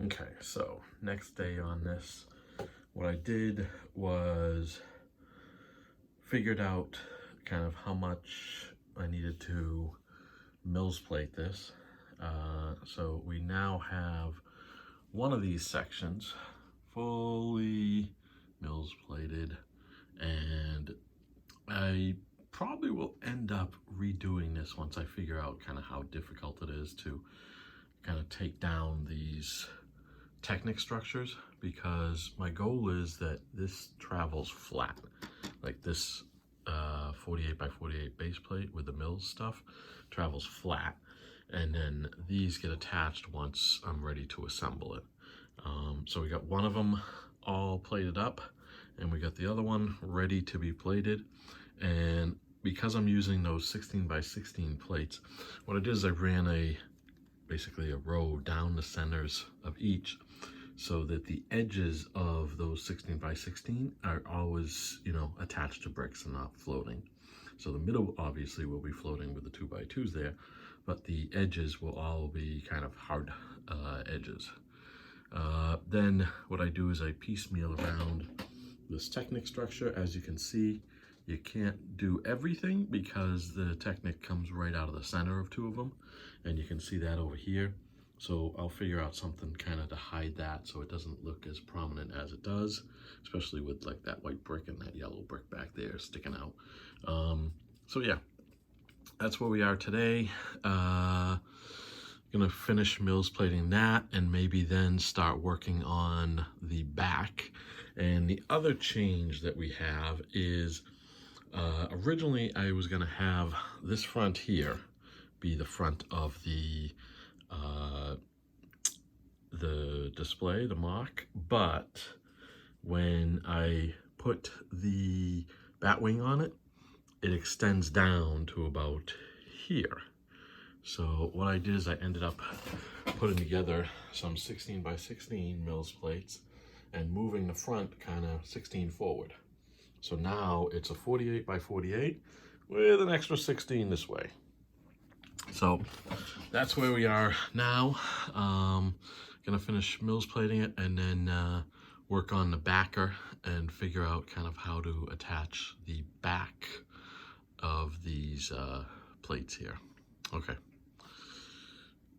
Okay, so next day on this, what I did was figured out kind of how much I needed to mills plate this. So we now have one of these sections fully mills plated, and I probably will end up redoing this once I figure out kind of how difficult it is to kind of take down these Technic structures, because my goal is that this travels flat, like this 48 by 48 base plate with the mills stuff travels flat, and then these get attached once I'm ready to assemble it. So we got one of them all plated up, and we got the other one ready to be plated. And because I'm using those 16 by 16 plates, what I did is I ran basically a row down the centers of each, so that the edges of those 16 by 16 are always, attached to bricks and not floating. So the middle obviously will be floating with the 2x2s there, but the edges will all be kind of hard edges. Then what I do is I piecemeal around this Technic structure. As you can see, you can't do everything because the Technic comes right out of the center of two of them, and you can see that over here. So I'll figure out something kind of to hide that so it doesn't look as prominent as it does, especially with like that white brick and that yellow brick back there sticking out. So yeah, that's where we are today. Gonna finish mills plating that and maybe then start working on the back. And the other change that we have is originally I was gonna have this front here be the front of the display, the MOC, but when I put the Batwing on it, it extends down to about here. So what I did is I ended up putting together some 16 by 16 mills plates and moving the front kind of 16 forward. So now it's a 48 by 48 with an extra 16 this way. So that's where we are now. Gonna finish mills plating it and then work on the backer and figure out kind of how to attach the back of these plates here. Okay.